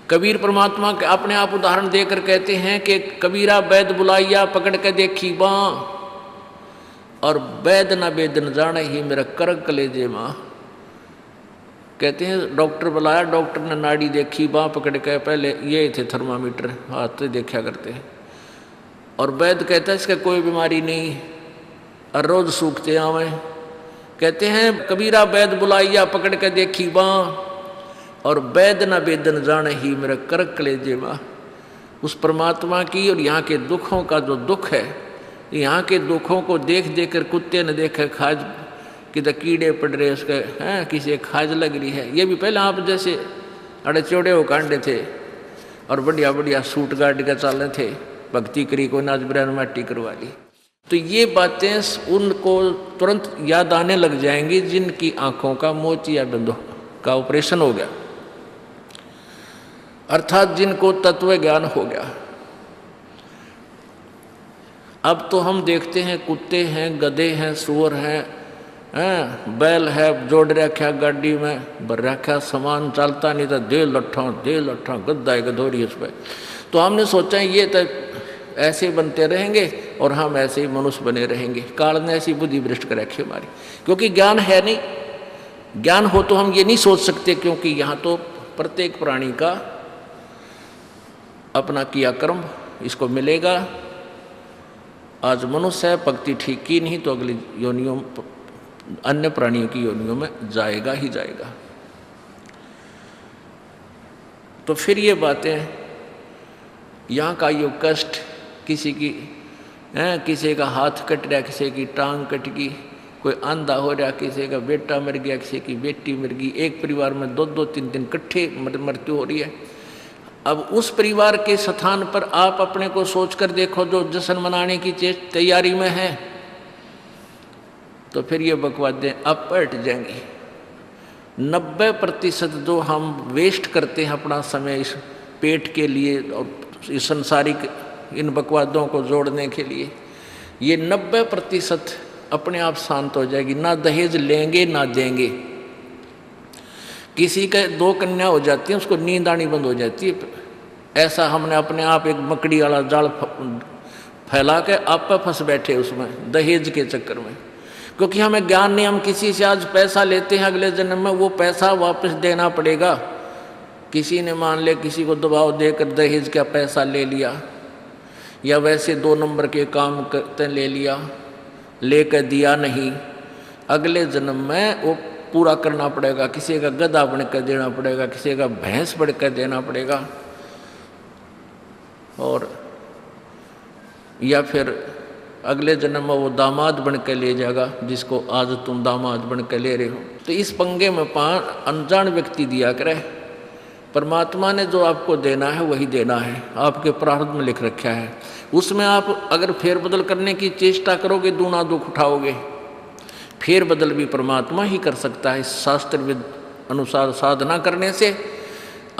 कबीर परमात्मा के अपने आप उदाहरण देकर कहते हैं कि कबीरा वैद बुलाइया पकड़ के देखी बाँ, और वैद न वेद न जाने ही मेरा करक कलेजे माँ। कहते हैं डॉक्टर बुलाया, डॉक्टर ने नाड़ी देखी, बाँ पकड़ के, पहले ये थे थर्मामीटर हाथ से देखा करते हैं, और वैद कहता है इसका कोई बीमारी नहीं और रोज सूखते आवे। कहते हैं कबीरा वैद बुलाइया पकड़ के देखी बाँ, और वैद न वेद न जाने ही मेरा करक कलेजे माँ। उस परमात्मा की और यहाँ के दुखों का जो दुख है, यहाँ के दुखों को देख देख कर कुत्ते ने देखे खाज किधर कीड़े पड़ रहे उसके हैं, किसी खाज लग रही है। ये भी पहले आप जैसे अड़े चौड़े हो कांडे थे और बढ़िया बढ़िया सूट गाड़ के चाले थे, भक्ति करी को नाच बिरान माटी करवा ली। तो ये बातें उनको तुरंत याद आने लग जाएंगी जिनकी आंखों का मोतिया बिंदु का ऑपरेशन हो गया, अर्थात जिनको तत्व ज्ञान हो गया। अब तो हम देखते हैं कुत्ते हैं, गधे हैं, सुअर हैं, बैल है, जोड़ रखा गाड़ी में भर रखा सामान, चलता नहीं था, दे लट्ठा गद्दा है गधोरी उस पर। तो हमने सोचा ये तो ऐसे बनते रहेंगे और हम ऐसे ही मनुष्य बने रहेंगे। काल ने ऐसी बुद्धि भ्रष्ट कर रखी हमारी, क्योंकि ज्ञान है नहीं। ज्ञान हो तो हम ये नहीं सोच सकते, क्योंकि यहाँ तो प्रत्येक प्राणी का अपना किया कर्म इसको मिलेगा। आज मनुष्य है, भक्ति ठीक की नहीं तो अगली योनियों अन्य प्राणियों की योनियों में जाएगा ही जाएगा। तो फिर ये बातें, यहाँ का यो कष्ट, किसी की किसी का हाथ कट रहा, किसी की टांग कट गई, कोई अंधा हो रहा, किसी का बेटा मर गया, किसी की बेटी मर गई, एक परिवार में 2-2 3-3 इकट्ठे मृत्यु हो रही है। अब उस परिवार के स्थान पर आप अपने को सोचकर देखो जो जश्न मनाने की तैयारी में है, तो फिर ये बकवादें अब पलट जाएंगी। 90% जो हम वेस्ट करते हैं अपना समय इस पेट के लिए और इस संसारिक इन बकवादों को जोड़ने के लिए, ये 90% अपने आप शांत हो जाएगी। ना दहेज लेंगे ना देंगे। किसी के 2 कन्या हो जाती है, उसको नींद आनी बंद हो जाती है। ऐसा हमने अपने आप एक मकड़ी वाला जाल फैला के आप पे फंस बैठे उसमें दहेज के चक्कर में, क्योंकि हमें ज्ञान नहीं। हम किसी से आज पैसा लेते हैं, अगले जन्म में वो पैसा वापस देना पड़ेगा। किसी ने मान ले किसी को दबाव देकर दहेज का पैसा ले लिया, या वैसे 2 नंबर के काम करते ले लिया, लेकर दिया नहीं, अगले जन्म में वो पूरा करना पड़ेगा। किसी का गधा बन कर देना पड़ेगा, किसी का भैंस बन कर देना पड़ेगा, और या फिर अगले जन्म में वो दामाद बन कर ले जाएगा जिसको आज तुम दामाद बन कर ले रहे हो। तो इस पंगे में अनजान व्यक्ति दिया करे। परमात्मा ने जो आपको देना है वही देना है, आपके प्रारब्ध में लिख रखा है। उसमें आप अगर फेरबदल करने की चेष्टा करोगे दूना दुख उठाओगे। फेरबदल भी परमात्मा ही कर सकता है। शास्त्र अनुसार साधना करने से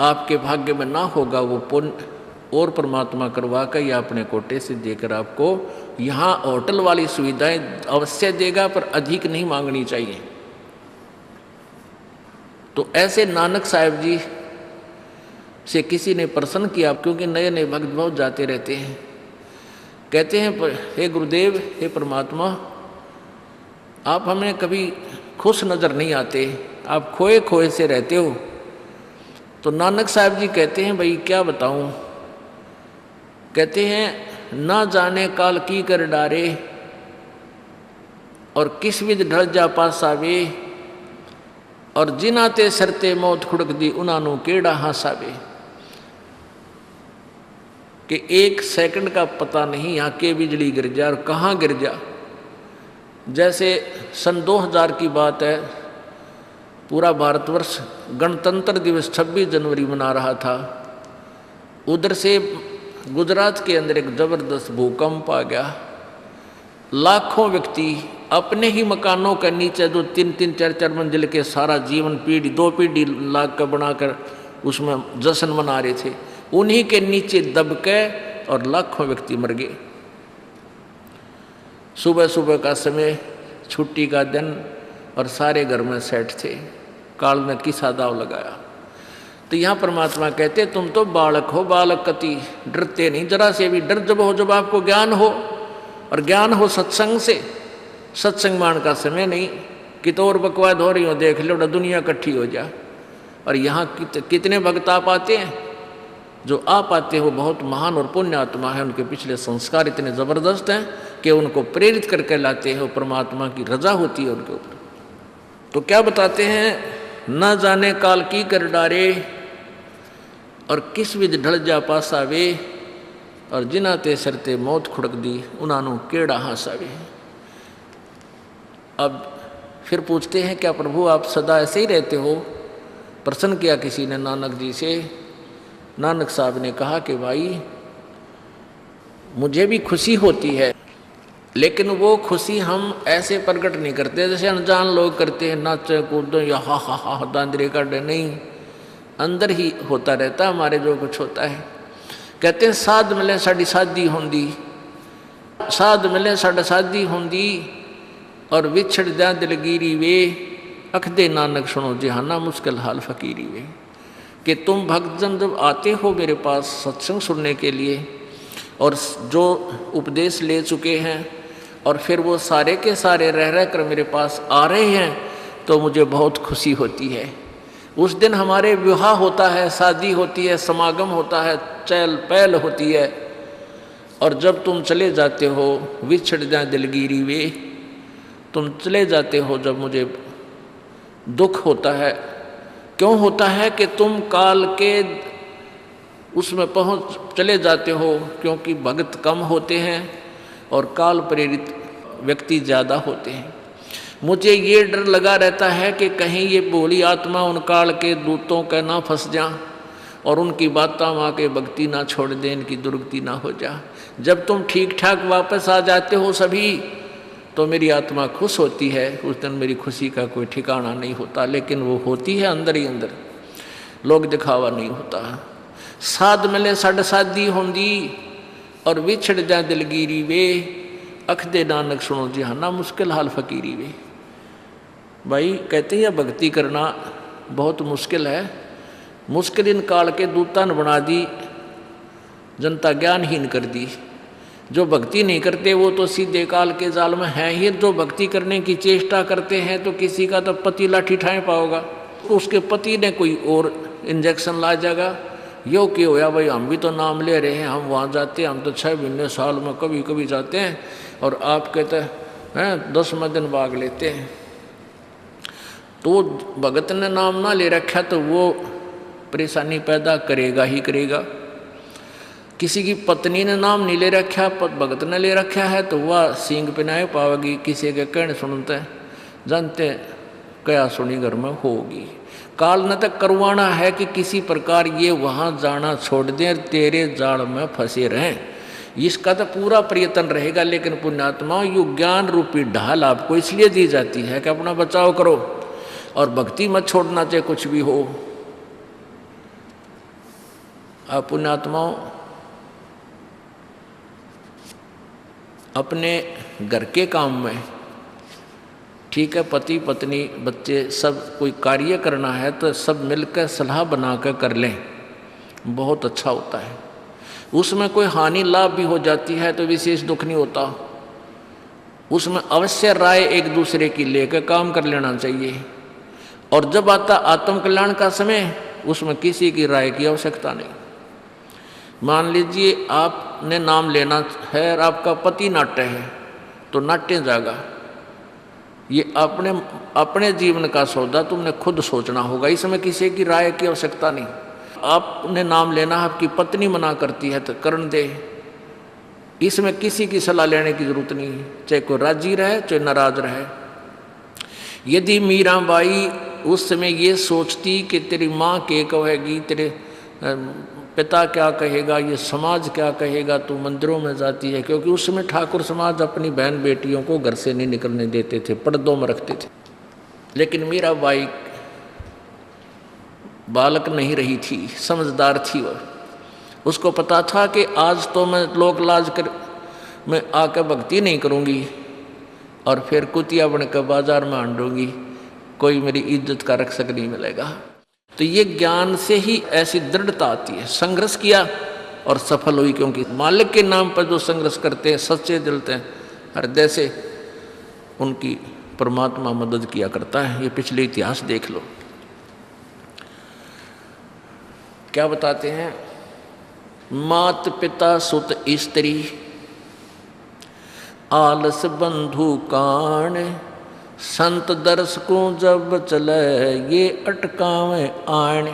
आपके भाग्य में ना होगा वो पुण्य, और परमात्मा करवा कर या अपने कोटे से देकर आपको यहाँ होटल वाली सुविधाएं अवश्य देगा, पर अधिक नहीं मांगनी चाहिए। तो ऐसे नानक साहब जी से किसी ने प्रश्न किया, क्योंकि नए नए भक्त बहुत जाते रहते हैं। कहते हैं हे गुरुदेव, हे परमात्मा, आप हमें कभी खुश नज़र नहीं आते, आप खोए खोए से रहते हो। तो नानक साहब जी कहते हैं भाई क्या बताऊं। कहते हैं ना जाने काल की कर डारे, और किस विध ढल जा पासावे, और जिनाते सरते मौत खुड़क दी उनानू केड़ा हासावे। कि 1 सेकंड का पता नहीं यहाँ के बिजली गिर जा और कहाँ गिर जा। जैसे सन 2000 की बात है, पूरा भारतवर्ष गणतंत्र दिवस 26 जनवरी मना रहा था। उधर से गुजरात के अंदर एक जबरदस्त भूकंप आ गया। लाखों व्यक्ति अपने ही मकानों के नीचे, जो 3-3 4-4 मंजिल के सारा जीवन पीढ़ी 2 पीढ़ी लाख का बनाकर उसमें जश्न मना रहे थे, उन्हीं के नीचे दब के और लाखों व्यक्ति मर गए। सुबह सुबह का समय, छुट्टी का दिन, और सारे घर में सेट थे। काल ने किसा दाव लगाया। तो यहाँ परमात्मा कहते तुम तो बालक हो, बालक कति डरते नहीं जरा से भी। डर जब हो जब आपको ज्ञान हो, और ज्ञान हो सत्संग से। सत्संग मान का समय नहीं कि तो और बकवाद हो रही हो, देख लो दुनिया इकट्ठी हो जा। और यहाँ कितने भक्त आ पाते हैं, जो आ पाते हैं वो बहुत महान और पुण्य आत्मा है, उनके पिछले संस्कार इतने ज़बरदस्त हैं कि उनको प्रेरित करके लाते हैं, वो परमात्मा की रजा होती है उनके ऊपर। तो क्या बताते हैं, न जाने काल की कर डारे, और किस विध ढल जा पासावे, और जिना ते सरते मौत खुड़क दी, उन्होंने केड़ा हासावे। अब फिर पूछते हैं क्या प्रभु आप सदा ऐसे ही रहते हो? प्रश्न किया किसी ने नानक जी से। नानक साहब ने कहा कि भाई मुझे भी खुशी होती है, लेकिन वो खुशी हम ऐसे प्रकट नहीं करते जैसे अनजान लोग करते हैं, नाचे कूदो या हा हा हा दांदरे काटे। नहीं, अंदर ही होता रहता हमारे जो कुछ होता है। कहते हैं साध मिले साड़ी शादी होंदी, साध मिले साड़ा शादी होंदी, और विछड़ जा दिलगिरी वे, अखदे नानक सुनो जहाना मुश्किल हाल फकीरी वे। कि तुम भक्तजन जब आते हो मेरे पास सत्संग सुनने के लिए, और जो उपदेश ले चुके हैं, और फिर वो सारे के सारे रह कर मेरे पास आ रहे हैं, तो मुझे बहुत खुशी होती है। उस दिन हमारे विवाह होता है, शादी होती है, समागम होता है, चहल पहल होती है। और जब तुम चले जाते हो, विछड़ जाए दिलगिरी वे, तुम चले जाते हो जब मुझे दुख होता है। क्यों होता है कि तुम काल के उसमें पहुँच चले जाते हो, क्योंकि भक्त कम होते हैं और काल प्रेरित व्यक्ति ज़्यादा होते हैं। मुझे ये डर लगा रहता है कि कहीं ये भोली आत्मा उन काल के दूतों का ना फंस जा, और उनकी बातों माँ के भक्ति ना छोड़ दें, इनकी दुर्गति ना हो जा। जब तुम ठीक ठाक वापस आ जाते हो सभी, तो मेरी आत्मा खुश होती है। उस दिन मेरी खुशी का कोई ठिकाना नहीं होता, लेकिन वो होती है अंदर ही अंदर, लोग दिखावा नहीं होता। साध मिले साड़ शादी होंदी, और विछड़ जा दिलगिरी वे, अखदे नानक सुनो जहाना मुश्किल हाल फकीरी वे। भाई कहते हैं भक्ति करना बहुत मुश्किल है। मुश्किल इन काल के दूता ने बना दी, जनता ज्ञानहीन कर दी। जो भक्ति नहीं करते वो तो सीधे काल के जाल में हैं ही। जो भक्ति करने की चेष्टा करते हैं तो किसी का तो पति लाठी ठाए पाओगा, उसके पति ने कोई और इंजेक्शन ला जाएगा। यो कि होया भाई हम भी तो नाम ले रहे हैं, हम वहाँ जाते हैं, हम तो 6 महीने साल में कभी कभी जाते हैं, और आप कहते हैं 10वें दिन भाग लेते हैं। तो भगत ने नाम ना ले रखा तो वो परेशानी पैदा करेगा ही करेगा। किसी की पत्नी ने नाम नहीं ले रखा, भगत ने ले रखा है, तो वह सींग पिनाए पावेगी। किसी के कहने सुनते जानते क्या सुनी घर में होगी। काल न तक करवाना है कि किसी प्रकार ये वहाँ जाना छोड़ दें, तेरे जाल में फंसे रहें। इसका तो पूरा प्रयत्न रहेगा। लेकिन पुण्यात्माओं, यु ज्ञान रूपी ढाल आपको इसलिए दी जाती है कि अपना बचाव करो, और भक्ति मत छोड़ना चाहे कुछ भी हो। आप पुण्यात्माओं अपने घर के काम में, ठीक है, पति पत्नी बच्चे सब कोई कार्य करना है तो सब मिलकर सलाह बनाकर कर लें, बहुत अच्छा होता है। उसमें कोई हानि लाभ भी हो जाती है तो विशेष दुख नहीं होता। उसमें अवश्य राय एक दूसरे की लेकर काम कर लेना चाहिए। और जब आता आत्म कल्याण का समय, उसमें किसी की राय की आवश्यकता नहीं। मान लीजिए आपने नाम लेना है और आपका पति नाट्य है, तो नाट्य जाएगा। ये अपने जीवन का सौदा तुमने खुद सोचना होगा, इसमें किसी की राय की आवश्यकता नहीं। आपने नाम लेना, आपकी पत्नी मना करती है तो करन दे, इसमें किसी की सलाह लेने की जरूरत नहीं, चाहे कोई राजी रहे चाहे नाराज रहे। यदि मीराबाई उस समय ये सोचती कि तेरी माँ क्या कहेगी, तेरे पिता क्या कहेगा, ये समाज क्या कहेगा, तू मंदिरों में जाती है, क्योंकि उस समय ठाकुर समाज अपनी बहन बेटियों को घर से नहीं निकलने देते थे, पर्दों में रखते थे। लेकिन मीराबाई बालक नहीं रही थी, समझदार थी। वह उसको पता था कि आज तो मैं लोक लाज कर मैं आकर भक्ति नहीं करूँगी और फिर कुतिया बनकर बाजार में आंडूंगी, कोई मेरी इज्जत का रक्षक नहीं मिलेगा। तो ये ज्ञान से ही ऐसी दृढ़ता आती है। संघर्ष किया और सफल हुई, क्योंकि मालिक के नाम पर जो संघर्ष करते हैं सच्चे दिल से हृदय से, उनकी परमात्मा मदद किया करता है। ये पिछले इतिहास देख लो। क्या बताते हैं? मात पिता सुत स्त्री आलस बंधु कान, संत दर्श को जब चले ये अटकावे आण।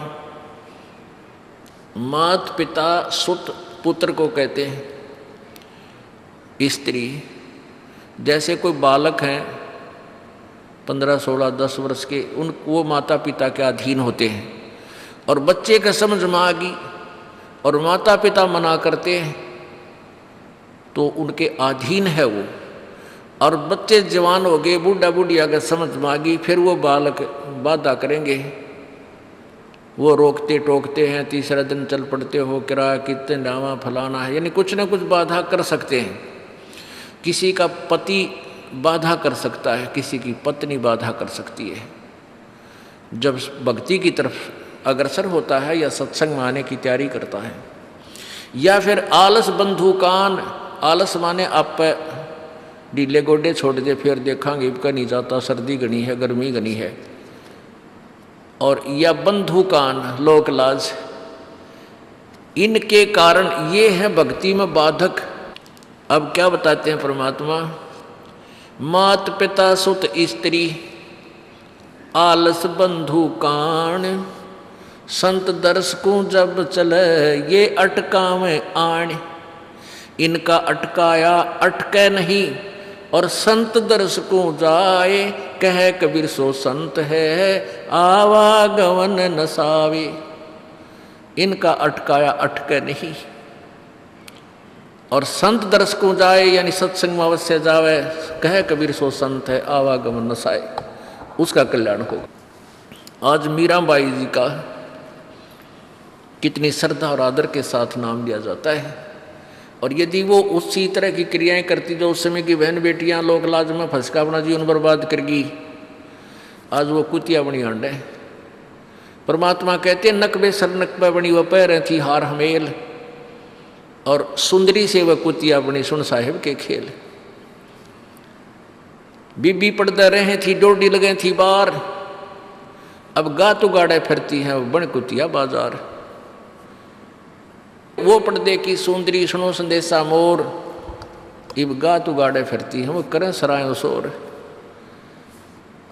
मात पिता सुत पुत्र को कहते हैं। स्त्री जैसे कोई बालक हैं 15, 16, 10 वर्ष के, वो माता पिता के अधीन होते हैं। और बच्चे का समझ में आ गई और माता पिता मना करते हैं तो उनके अधीन है वो। और बच्चे जवान हो गए, बूढ़ा बूढ़ी अगर समझ में आ गई, फिर वो बालक बाधा करेंगे, वो रोकते टोकते हैं। तीसरा दिन चल पड़ते हो, किराया कितने डावा फलाना है, यानी कुछ ना कुछ बाधा कर सकते हैं। किसी का पति बाधा कर सकता है, किसी की पत्नी बाधा कर सकती है। जब भक्ति की तरफ अग्रसर होता है या सत्संग में आने की तैयारी करता है। या फिर आलस बंधु कान, आलस माने आप ढीले गोडे छोड़ दे, फिर देखांगे इबका नहीं जाता, सर्दी घनी है, गर्मी घनी है। और या बंधु कान, लोक लाज, इनके कारण ये है भक्ति में बाधक। अब क्या बताते हैं परमात्मा? मात पिता सुत स्त्री आलस बंधु कान, संत दर्श को जब चले ये अटकावे आण। इनका अटकाया अटके नहीं, और संत दर्श को जाए कह कबीर सो संत है आवागमन नसावे। इनका अटकाया अटके नहीं, और संत दर्श को जाए यानी सत्संग में अवश्य जावे, कह कबीर सो संत है आवागमन नसाए, उसका कल्याण होगा। आज मीराबाई जी का कितनी श्रद्धा और आदर के साथ नाम लिया जाता है। और यदि वो उसी तरह की क्रियाएं करती जो उस समय की बहन बेटियां लोक लाज में फंस का अपना जीवन बर्बाद करगी, आज वो कुतिया बनी हंड है। परमात्मा कहते हैं नकबे सर नकबे बनी वह पैर थी हार हमेल, और सुंदरी से वह कुतिया बनी सुन साहिब के खेल। बीबी पड़दा रहे थी डोडी लगे थी बार, अब गा तो गाड़े फिरती हैं बन कुतिया बाजार। वो पर्दे की सुंदरी सुनो संदेशा मोर, इब गा तो गाड़े फिरती हैं वो करें सराय शोर।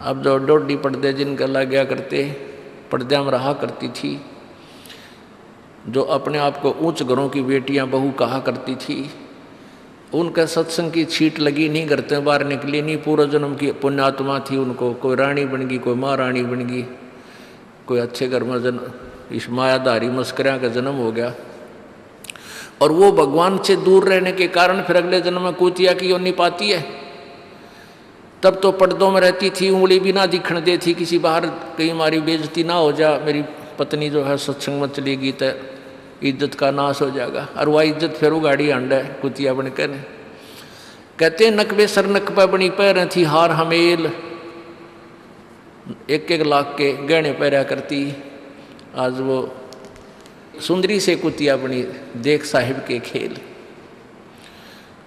अब जो डोडी पर्दे जिनका लग गया करते, पर्दे में रहा करती थी, जो अपने आप को ऊंच घरों की बेटियां बहू कहा करती थी, उनका सत्संग की छीट लगी नहीं, करते बाहर निकली नहीं। पूर्व जन्म की पुण्यात्मा थी, उनको कोई रानी बन गई, कोई महारानी बन गई, कोई अच्छे घर में जन्म, इस मायाधारी मस्करिया का जन्म हो गया। और वो भगवान से दूर रहने के कारण फिर अगले जन्म में कुतिया की योनि पाती है। तब तो पर्दों में रहती थी, उंगली भी ना दिखने देती, किसी बाहर कहीं हमारी बेइज्जती ना हो जा, मेरी पत्नी जो है सत्संग में चलेगी तो इज्जत का नाश हो जाएगा। और वह इज्जत फिर उगाड़ी अंड है कुतिया बनकर। कहते नकबे सर नकबा बनी पैर थी हार हमेल, 1-1 लाख के गहने पहरा करती, आज वो सुंदरी से कुतिया बनी देख साहिब के खेल।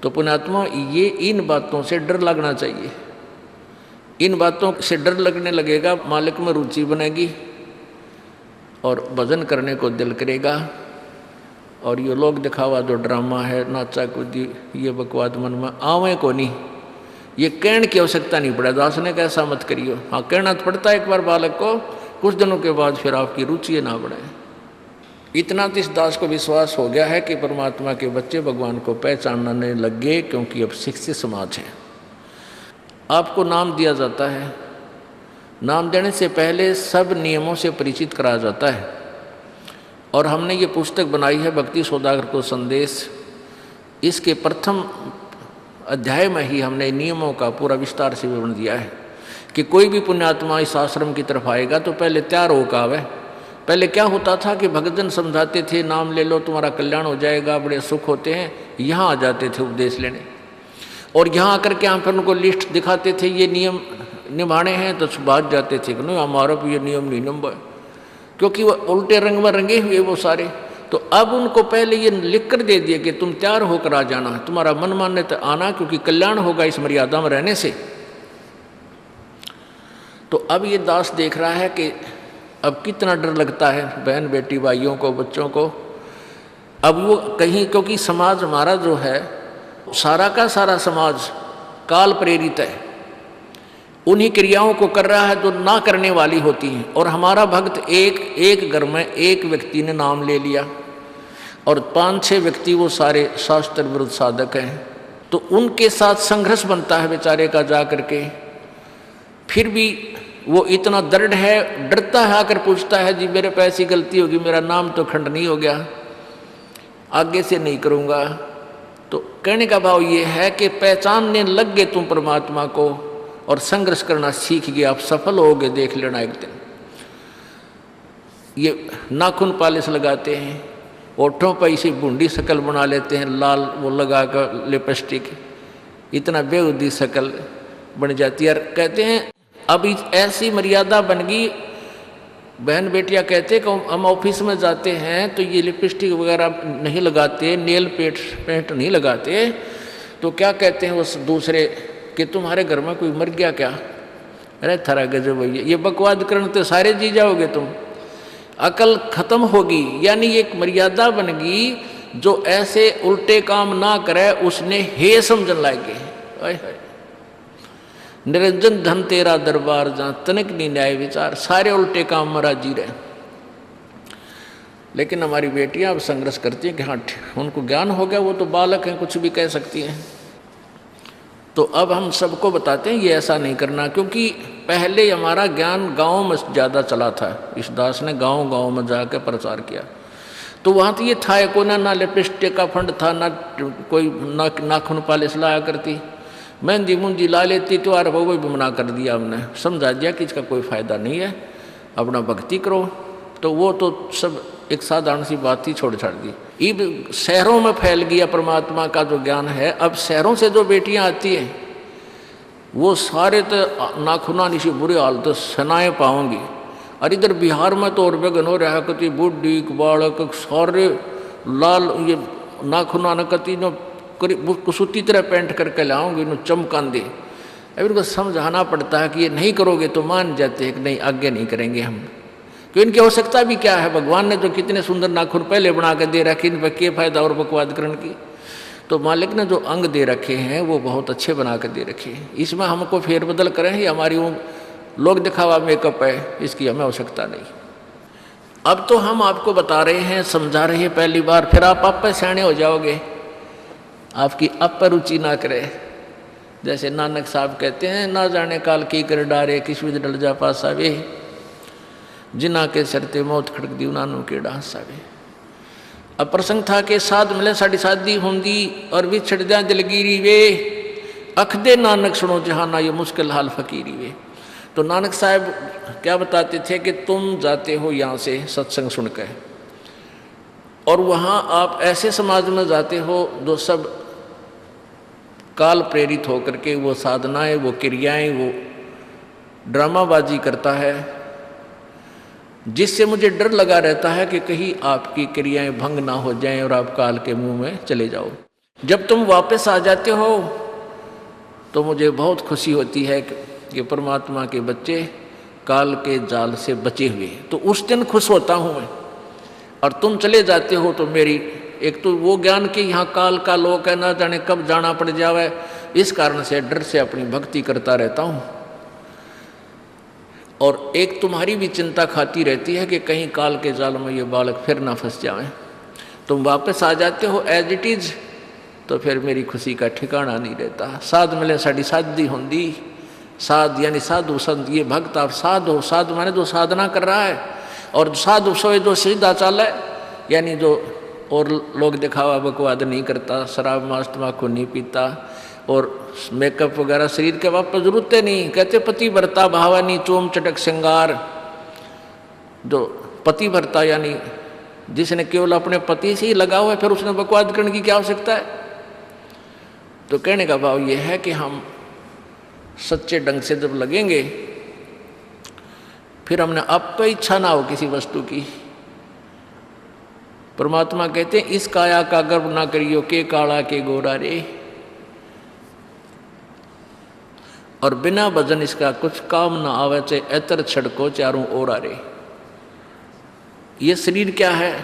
तो पुण्यात्मा ये इन बातों से डर लगना चाहिए। इन बातों से डर लगने लगेगा, मालिक में रुचि बनेगी और भजन करने को दिल करेगा। और ये लोग दिखावा जो ड्रामा है, नाचा कूदी, ये बकवाद मन में आवे को नहीं, ये कहने की आवश्यकता नहीं पड़े। दास ने कैसा मत करियो, हाँ कहना तो पड़ता है एक बार बालक को, कुछ दिनों के बाद फिर आपकी रुचि ना बढ़े। इतना तो इस दास को विश्वास हो गया है कि परमात्मा के बच्चे भगवान को पहचानने लग गए, क्योंकि अब शिक्षित समाज है। आपको नाम दिया जाता है, नाम देने से पहले सब नियमों से परिचित कराया जाता है। और हमने ये पुस्तक बनाई है भक्ति सौदागर को संदेश, इसके प्रथम अध्याय में ही हमने नियमों का पूरा विस्तार से विवरण दिया है कि कोई भी पुण्यात्मा इस आश्रम की तरफ आएगा तो पहले तैयार होकर आवे। पहले क्या होता था कि भक्तजन समझाते थे नाम ले लो तुम्हारा कल्याण हो जाएगा, बड़े सुख होते हैं, यहाँ आ जाते थे उपदेश लेने। और यहाँ आकर के हम फिर उनको लिस्ट दिखाते थे, ये नियम निभाने हैं, तो बात जाते थे कि नहीं हमारा भी ये नियम नहीं नंबर। क्योंकि वो उल्टे रंग में रंगे हुए वो सारे। तो अब उनको पहले ये लिख कर दे दिया कि तुम तैयार होकर आ जाना, तुम्हारा मन मानने तो आना, क्योंकि कल्याण होगा इस मर्यादा में रहने से। तो अब ये दास देख रहा है कि अब कितना डर लगता है बहन बेटी भाइयों को, बच्चों को। अब वो कहीं, क्योंकि समाज हमारा जो है सारा का सारा समाज काल प्रेरित है, उन्हीं क्रियाओं को कर रहा है जो ना करने वाली होती हैं। और हमारा भक्त एक घर में एक व्यक्ति ने नाम ले लिया और 5-6 व्यक्ति वो सारे शास्त्र विरुद्ध साधक हैं, तो उनके साथ संघर्ष बनता है बेचारे का जा करके। फिर भी वो इतना दृढ़ है, डरता है, आकर पूछता है जी मेरे पे ऐसी गलती होगी, मेरा नाम तो खंड नहीं हो गया, आगे से नहीं करूँगा। तो कहने का भाव ये है कि पहचानने लग गए तुम परमात्मा को और संघर्ष करना सीख गए, आप सफल होगे, देख लेना एक दिन। ये नाखून पालिश लगाते हैं, ओठों पर इसी बूंदी शक्ल बना लेते हैं, लाल वो लगा कर लिपस्टिक, इतना बेहुदी शक्ल बन जाती है। कहते हैं अब ऐसी मर्यादा बन गई, बहन बेटियां कहते कि हम ऑफिस में जाते हैं तो ये लिपस्टिक वगैरह नहीं लगाते, नेल पेंट नहीं लगाते, तो क्या कहते हैं उस दूसरे कि तुम्हारे घर में कोई मर गया क्या? अरे थारा गजब भैया, ये बकवाद करने तो सारे जी जाओगे तुम, अकल खत्म होगी। यानी एक मर्यादा बन गई, जो ऐसे उल्टे काम ना करे उसने हे समझन लागे। निरंजन धन तेरा दरबार जहाँ तनिक नहीं न्याय विचार, सारे उल्टे काम में राजी रहे। लेकिन हमारी बेटियां अब संघर्ष करती हैं कि हाँ उनको ज्ञान हो गया, वो तो बालक हैं, कुछ भी कह सकती हैं। तो अब हम सबको बताते हैं ये ऐसा नहीं करना, क्योंकि पहले हमारा ज्ञान गाँव में ज़्यादा चला था। इस दास ने गाँव में जाकर प्रचार किया, तो वहाँ तो ये था को ना लिपस्टिक का फंड था, ना कोई नाखून पालिश लाया करती, मेहंदी मुंदी ला लेती, त्योहार हो वो भी मना कर दिया हमने, समझा दिया कि इसका कोई फ़ायदा नहीं है, अपना भक्ति करो। तो वो तो सब एक साधारण सी बात ही छोड़ छाड़ दी। अब शहरों में फैल गया परमात्मा का जो ज्ञान है। अब शहरों से जो बेटियां आती हैं वो सारे तो नाखुना निशी बुरे हाल तो सनाए पाओगी। और इधर बिहार में तो और बेगन हो रहा कति बुढ़ी बालक सारे लाल ये नाखुना न कति न कुसुती तरह पेंट करके लाओगे, न चमकान दे। अब इनको समझाना पड़ता है कि ये नहीं करोगे तो मान जाते हैं कि नहीं आगे नहीं करेंगे हम, क्यों इनकी आवश्यकता भी क्या है? भगवान ने जो कितने सुंदर नाखून पहले बना के दे रखे, इन पर क्या फायदा और बकवाद करने की? तो मालिक ने जो अंग दे रखे हैं वो बहुत अच्छे बना के दे रखे हैं, इसमें हमको फेरबदल करें, ये हमारी वो लोग दिखावा मेकअप है, इसकी हमें आवश्यकता नहीं। अब तो हम आपको बता रहे हैं, समझा रहे हैं पहली बार, फिर आप पे सियाने हो जाओगे, आपकी अब पर रुचि ना करे। जैसे नानक साहब कहते हैं, ना जाने काल की कर डारे, किस विध डल जा पासा वे, जिना के सरते मौत खड़क दी नानू के डांसा वे। अब प्रसंग था कि साध मिले साड़ी शादी होंगी और भी छड़ जा दिलगिरी वे, अख दे नानक सुनो जहाना ये मुश्किल हाल फकीरी वे। तो नानक साहब क्या बताते थे कि तुम जाते हो यहाँ से सत्संग सुनकर, और वहाँ आप ऐसे समाज में जाते हो जो सब काल प्रेरित होकर के वो साधनाएं, वो क्रियाएं, वो ड्रामाबाजी करता है, जिससे मुझे डर लगा रहता है कि कहीं आपकी क्रियाएं भंग ना हो जाएं और आप काल के मुंह में चले जाओ। जब तुम वापस आ जाते हो तो मुझे बहुत खुशी होती है कि परमात्मा के बच्चे काल के जाल से बचे हुए, तो उस दिन खुश होता हूँ मैं। और तुम चले जाते हो तो मेरी एक तो वो ज्ञान कि यहाँ काल का लोक है, ना जाने कब जाना पड़ जावे, इस कारण से डर से अपनी भक्ति करता रहता हूँ। और एक तुम्हारी भी चिंता खाती रहती है कि कहीं काल के जाल में ये बालक फिर ना फंस जाए। तुम वापस आ जाते हो एज इट इज़, तो फिर मेरी खुशी का ठिकाना नहीं रहता। साध मिले साड़ी शादी होंगी, साध यानी साधु संत, ये भक्त आप साध हो, साध माने जो साधना कर रहा है, और साधु सोए जो सीधा चाल है, यानी जो और लोग दिखावा बकवाद नहीं करता, शराब मांस तम्बाकू नहीं पीता, और मेकअप वगैरह शरीर के वापस जरूरत नहीं। कहते पति भरता भावानी चोम चटक श्रृंगार, जो पति भरता यानी जिसने केवल अपने पति से ही लगा हुआ है, फिर उसने बकवाद करने की क्या आवश्यकता है? तो कहने का भाव यह है कि हम सच्चे ढंग से जब लगेंगे, फिर हमने अब तो इच्छा ना हो किसी वस्तु की। परमात्मा कहते हैं इस काया का गर्व ना करियो के काला के गोरा रे, और बिना भजन इसका कुछ काम ना आवे, चाहे एतर छड़को चारों ओर रे। ये शरीर क्या है,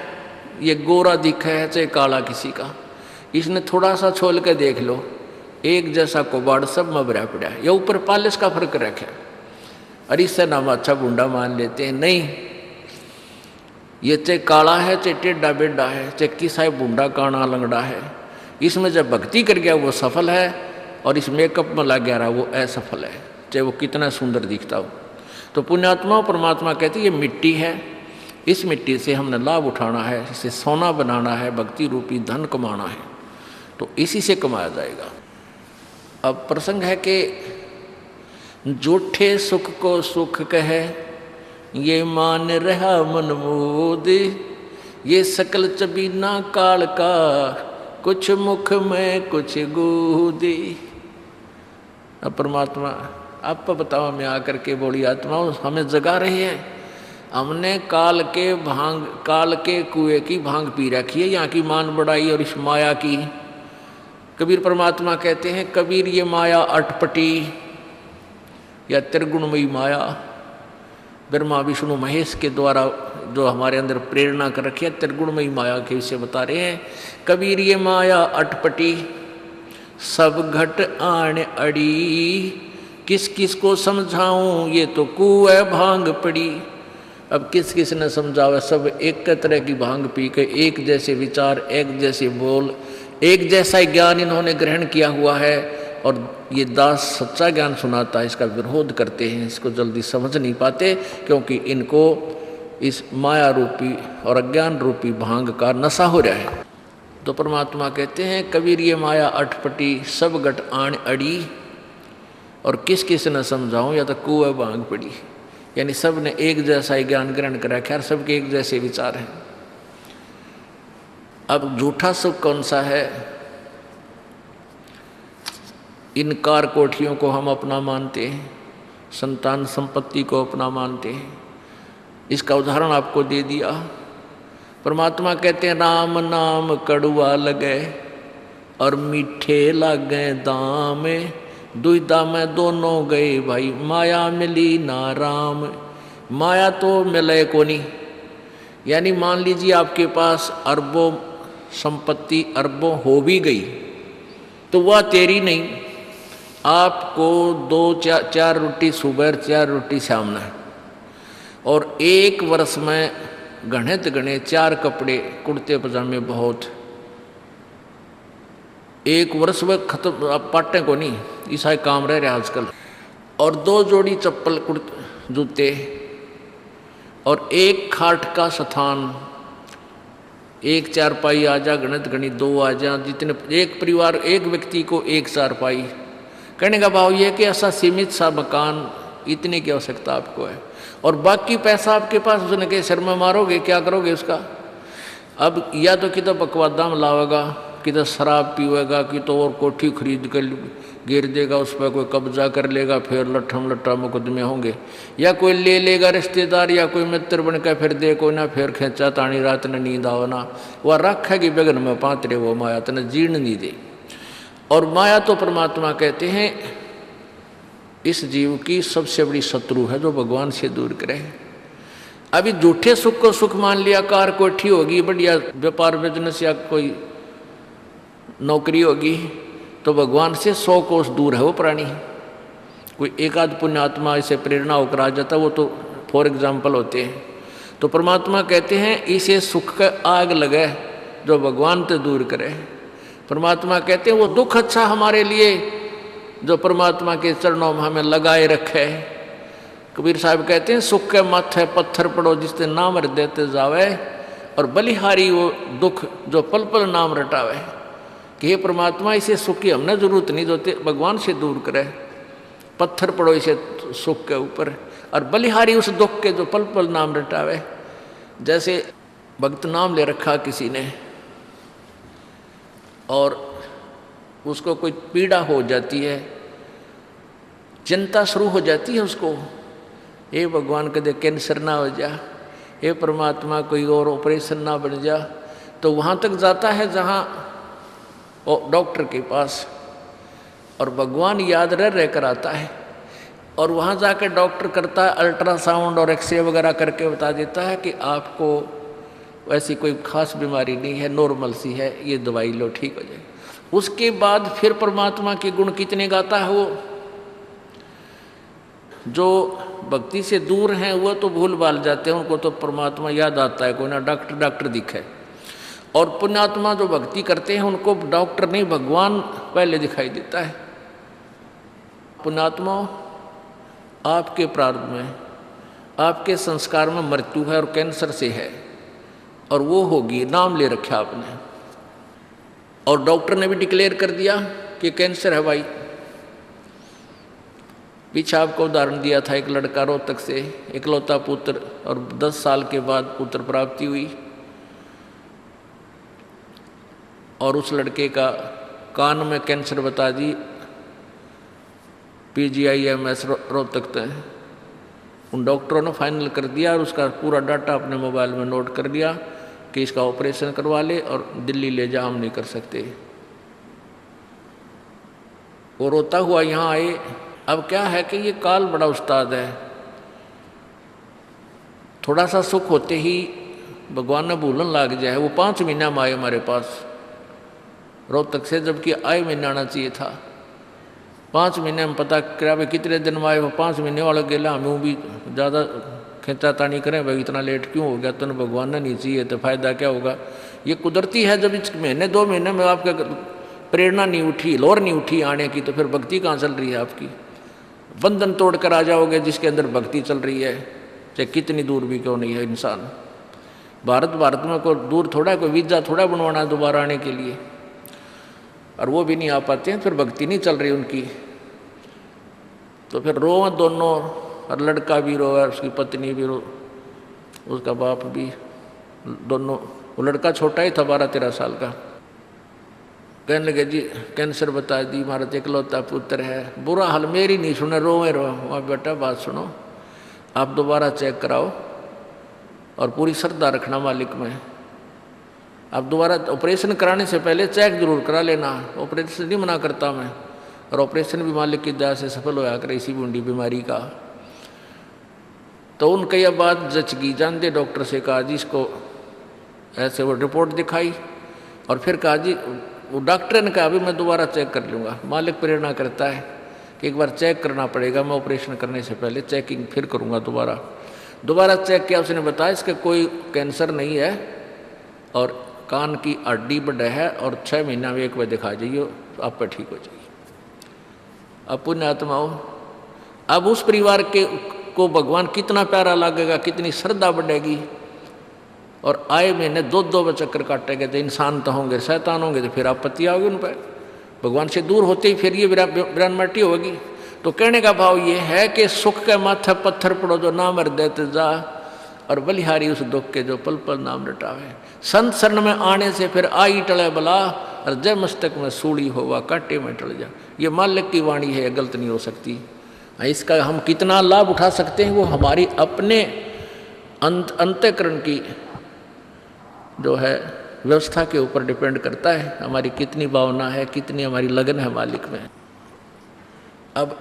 ये गोरा दिखा है चाहे काला किसी का, इसने थोड़ा सा छोल के देख लो, एक जैसा कोबाड़ सब में भरा पड़ा है। ये ऊपर पालिश का फर्क रखे, और इससे नाम अच्छा बूंदा मान लेते हैं। नहीं, ये चाहे काला है चाहे टेढ़ा बेढ़ा है, चाहे किसा बूंदा काना लंगड़ा है, इसमें जब भक्ति कर गया वो सफल है, और इस मेकअप में लग गया रहा वो असफल है, चाहे वो कितना सुंदर दिखता हो। तो पुण्यात्मा परमात्मा कहते ये मिट्टी है, इस मिट्टी से हमने लाभ उठाना है, इसे सोना बनाना है, भक्ति रूपी धन कमाना है, तो इसी से कमाया जाएगा। अब प्रसंग है कि झूठे सुख को सुख कहे, ये मान रहा मन मोद, ये सकल चबीना काल का, कुछ मुख में कुछ गोदी। अब परमात्मा आप बताओ, मैं आकर के बोली आत्माओं हमें जगा रही है, हमने काल के कुएं की भांग पी रखी है, यहाँ की मान बढ़ाई और इस माया की। कबीर परमात्मा कहते हैं कबीर ये माया अटपटी या त्रिगुणमयी माया, ब्रह्मा विष्णु महेश के द्वारा जो हमारे अंदर प्रेरणा कर रखी है, त्रिगुणमयी माया के विषय बता रहे हैं। कबीर ये माया अटपटी सब घट आण अड़ी, किस किस को समझाऊं ये तो कुएं भांग पड़ी। अब किस किस ने समझावा, सब एक तरह की भांग पी के एक जैसे विचार, एक जैसे बोल, एक जैसा ज्ञान इन्होंने ग्रहण किया हुआ है, और ये दास सच्चा ज्ञान सुनाता है इसका विरोध करते हैं, इसको जल्दी समझ नहीं पाते, क्योंकि इनको इस माया रूपी और अज्ञान रूपी भांग का नशा हो रहा है। तो परमात्मा कहते हैं कबीर ये माया अटपटी सब घट आण अड़ी, और किस किस न समझाऊं या तो कुएं भांग पड़ी, यानी सब ने एक जैसा ही ज्ञान ग्रहण कर रखा है, सबके एक जैसे विचार हैं। अब झूठा सुख कौन सा है, इन कार कोठियों को हम अपना मानते हैं, संतान संपत्ति को अपना मानते हैं। इसका उदाहरण आपको दे दिया। परमात्मा कहते हैं राम नाम कड़ुआ लगे और मीठे लागे दाम, दुविधा में दोनों गए भाई, माया मिली ना राम। माया तो मिले को नहीं, यानी मान लीजिए आपके पास अरबों संपत्ति अरबों हो भी गई तो वह तेरी नहीं, आपको 2-4 रोटी सुबह 4 रोटी शाम है, और एक वर्ष में गणे 4 कपड़े कुर्ते पजामे बहुत, एक वर्ष में खत्म। अब पाटे को नहीं, ऐसा काम रह रहा आजकल, और 2 जोड़ी चप्पल कुर्ते जूते, और एक खाट का स्थान, एक चारपाई आ जा, गणित 2 आ जा, जितने एक परिवार एक व्यक्ति को एक चारपाई। कहने का भाव ये कि ऐसा सीमित सा मकान, इतने की आवश्यकता आपको है, और बाकी पैसा आपके पास उसने के सिर में मारोगे, क्या करोगे उसका। अब या तो कि तो बकवादा में लावेगा, कि तो शराब पीवेगा, कि तो और कोठी खरीद कर गिर देगा, उस पर कोई कब्जा कर लेगा, फिर लट्ठा मुकदमे होंगे, या कोई ले लेगा रिश्तेदार या कोई मित्र बन कर फिर दे को ना, फिर खेचा तानी रात ने नींद आओ ना, वह रखेगी बेगन में पातरे, वो माया तने जीर्ण नहीं दे। और माया तो परमात्मा कहते हैं इस जीव की सबसे बड़ी शत्रु है, जो भगवान से दूर करे। अभी झूठे सुख को सुख मान लिया, कार कोठी होगी, बढ़िया व्यापार बिजनेस या कोई नौकरी होगी, तो भगवान से 100 कोस दूर है वो प्राणी। कोई एक आध पुण्यात्मा इसे प्रेरणा होकर आ जाता, वो तो फॉर एग्जाम्पल होते हैं। तो परमात्मा कहते हैं इसे सुख का आग लगे जो भगवान से दूर करे। परमात्मा कहते हैं वो दुख अच्छा हमारे लिए जो परमात्मा के चरणों में हमें लगाए रखे। कबीर साहब कहते हैं सुख के माथे पत्थर पड़ो जिससे नाम रट देते जावे, और बलिहारी वो दुख जो पल पल नाम रटावे। कि हे परमात्मा इसे सुख की हमने जरूरत नहीं, जो भगवान से दूर करे। पत्थर पड़ो इसे सुख के ऊपर, और बलिहारी उस दुख के जो पल पल नाम रटावे। जैसे भक्त नाम ले रखा किसी ने और उसको कोई पीड़ा हो जाती है, चिंता शुरू हो जाती है उसको, हे भगवान कदे कैंसर ना हो जा, हे परमात्मा कोई और ऑपरेशन ना बन जा। तो वहाँ तक जाता है जहाँ डॉक्टर के पास, और भगवान याद रह कर आता है, और वहाँ जाकर डॉक्टर करता है अल्ट्रासाउंड और एक्सरे वगैरह करके बता देता है कि आपको वैसी कोई खास बीमारी नहीं है, नॉर्मल सी है, ये दवाई लो ठीक हो जाए। उसके बाद फिर परमात्मा के गुण कितने गाता है वो। जो भक्ति से दूर हैं वो तो भूल भाल जाते हैं, उनको तो परमात्मा याद आता है, कोई ना डॉक्टर दिखे। और पुण्यात्मा जो भक्ति करते हैं उनको डॉक्टर नहीं भगवान पहले दिखाई देता है। पुण्यात्मा, आपके प्रारब्ध में, आपके संस्कार में मृत्यु है और कैंसर से है, और वो होगी, नाम ले रखा आपने, और डॉक्टर ने भी डिक्लेयर कर दिया कि कैंसर है भाई। पीछे आपको उदाहरण दिया था, एक लड़का रोहतक से, इकलौता पुत्र, और 10 साल के बाद पुत्र प्राप्ति हुई, और उस लड़के का कान में कैंसर बता दी, PGIMS रोहतक तक। उन डॉक्टरों ने फाइनल कर दिया और उसका पूरा डाटा अपने मोबाइल में नोट कर लिया कि इसका ऑपरेशन करवा ले और दिल्ली ले जा, हम नहीं कर सकते। वो रोता हुआ यहाँ आए। अब क्या है कि ये काल बड़ा उस्ताद है, थोड़ा सा सुख होते ही भगवान ने भूलन लाग जाए। वो 5 महीना में आए हमारे पास रोहतक से, जबकि आए महीना आना चाहिए था। 5 महीने में पता करा भाई कितने दिन में आए, वो 5 महीने वाला गेला। हमें भी ज़्यादा खींचातानी करें भाई इतना लेट क्यों हो गया, तो भगवान ने नहीं चाहिए तो फायदा क्या होगा। ये कुदरती है, जब इस महीने 2 महीने में आपका प्रेरणा नहीं उठी, लोर नहीं उठी आने की, तो फिर भक्ति कहाँ चल रही है आपकी। बंधन तोड़ कर आ जाओगे जिसके अंदर भक्ति चल रही है, चाहे कितनी दूर भी क्यों नहीं है इंसान। भारत में कोई दूर थोड़ा, कोई वीज़ा थोड़ा बनवाना है दोबारा आने के लिए, और वो भी नहीं आ पाते हैं, फिर भक्ति नहीं चल रही उनकी। तो फिर रो दोनों, और लड़का भी रो और उसकी पत्नी भी रो, उसका बाप भी, दोनों। वो लड़का छोटा ही था, 12-13 साल का। कहने लगे जी कैंसर बता दी, हमारा इकलौता पुत्र है। बुरा हाल, मेरी नहीं सुने, रोए रो। वहाँ बेटा बात सुनो, आप दोबारा चेक कराओ और पूरी श्रद्धा रखना मालिक में। आप दोबारा ऑपरेशन कराने से पहले चेक जरूर करा लेना, ऑपरेशन नहीं मना करता मैं, और ऑपरेशन भी मालिक की दया से सफल होया करे इसी बूंदी बीमारी का। तो उनके यह बात जच गई, जानते डॉक्टर से कहा जी इसको ऐसे, वो रिपोर्ट दिखाई, और फिर कहा जी, वो डॉक्टर ने कहा अभी मैं दोबारा चेक कर लूँगा। मालिक प्रेरणा करता है कि एक बार चेक करना पड़ेगा, मैं ऑपरेशन करने से पहले चेकिंग फिर करूँगा। दोबारा चेक किया, उसने बताया इसका कोई कैंसर नहीं है, और कान की हड्डी बढ़ है, और 6 महीना में एक बार दिखा जाइए, आप पर ठीक हो जाइए। अब पुण्यात्माओं, अब उस परिवार को भगवान कितना प्यारा लगेगा, कितनी श्रद्धा बढ़ेगी। और आए महीने 2 चक्कर काटेंगे, तो इंसान तो होंगे, शैतान होंगे, तो फिर आपत्ति आओगी उन पर। भगवान से दूर होते ही फिर ये विरानमाटी होगी। तो कहने का भाव ये है कि सुख के माथे पत्थर पड़ो जो नाम हृदय जा, और बलिहारी उस दुख के जो पल पल नाम रटावे। संत शरण में आने से फिर आई टले बला, और जय मस्तक में सूड़ी होवा काटे में टल जा। ये मालिक की वाणी है, गलत नहीं हो सकती। इसका हम कितना लाभ उठा सकते हैं वो हमारी अपने अंतःकरण की जो है व्यवस्था के ऊपर डिपेंड करता है। हमारी कितनी भावना है, कितनी हमारी लगन है मालिक में। अब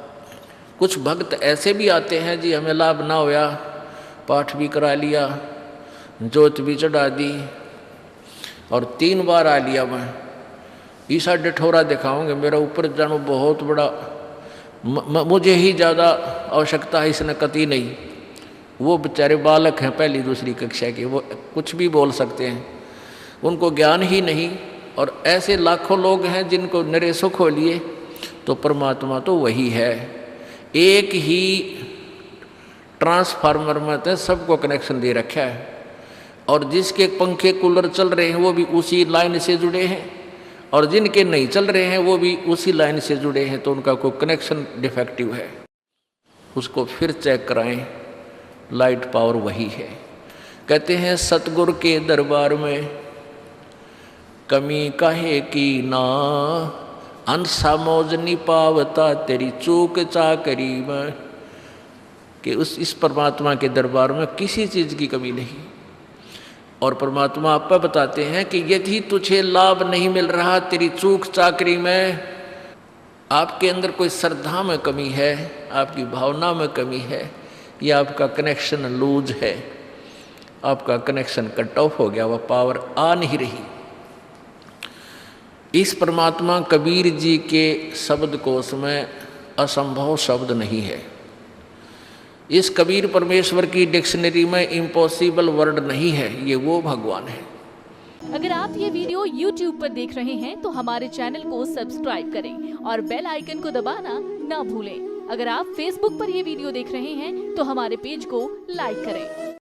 कुछ भक्त ऐसे भी आते हैं जी, हमें लाभ ना होया, पाठ भी करा लिया, जोत भी चढ़ा दी, और 3 बार आ लिया मैं, ईसा डठोरा दिखाऊंगे, मेरा ऊपर जानो बहुत बड़ा, मुझे ही ज़्यादा आवश्यकता है, इसने कती नहीं। वो बेचारे बालक हैं 1ली 2री कक्षा के, वो कुछ भी बोल सकते हैं, उनको ज्ञान ही नहीं। और ऐसे लाखों लोग हैं जिनको निरे सुख हो लिए। तो परमात्मा तो वही है, एक ही ट्रांसफार्मर में तो सबको कनेक्शन दे रखा है, और जिसके पंखे कूलर चल रहे हैं वो भी उसी लाइन से जुड़े हैं, और जिनके नहीं चल रहे हैं वो भी उसी लाइन से जुड़े हैं। तो उनका कोई कनेक्शन डिफेक्टिव है, उसको फिर चेक कराएं, लाइट पावर वही है। कहते हैं सतगुरु के दरबार में कमी काहे की ना, अंसा मौज नहीं पावता तेरी चूक चाकरी में। कि इस परमात्मा के दरबार में किसी चीज़ की कमी नहीं। और परमात्मा आपको बताते हैं कि यदि तुझे लाभ नहीं मिल रहा तेरी चूक चाकरी में, आपके अंदर कोई श्रद्धा में कमी है, आपकी भावना में कमी है, या आपका कनेक्शन लूज है, आपका कनेक्शन कट ऑफ हो गया, वह पावर आ नहीं रही। इस परमात्मा कबीर जी के शब्दकोश में असंभव शब्द नहीं है। इस कबीर परमेश्वर की डिक्शनरी में इम्पॉसिबल वर्ड नहीं है, ये वो भगवान है। अगर आप ये वीडियो YouTube पर देख रहे हैं तो हमारे चैनल को सब्सक्राइब करें और बेल आइकन को दबाना ना भूलें। अगर आप Facebook पर ये वीडियो देख रहे हैं तो हमारे पेज को लाइक करें।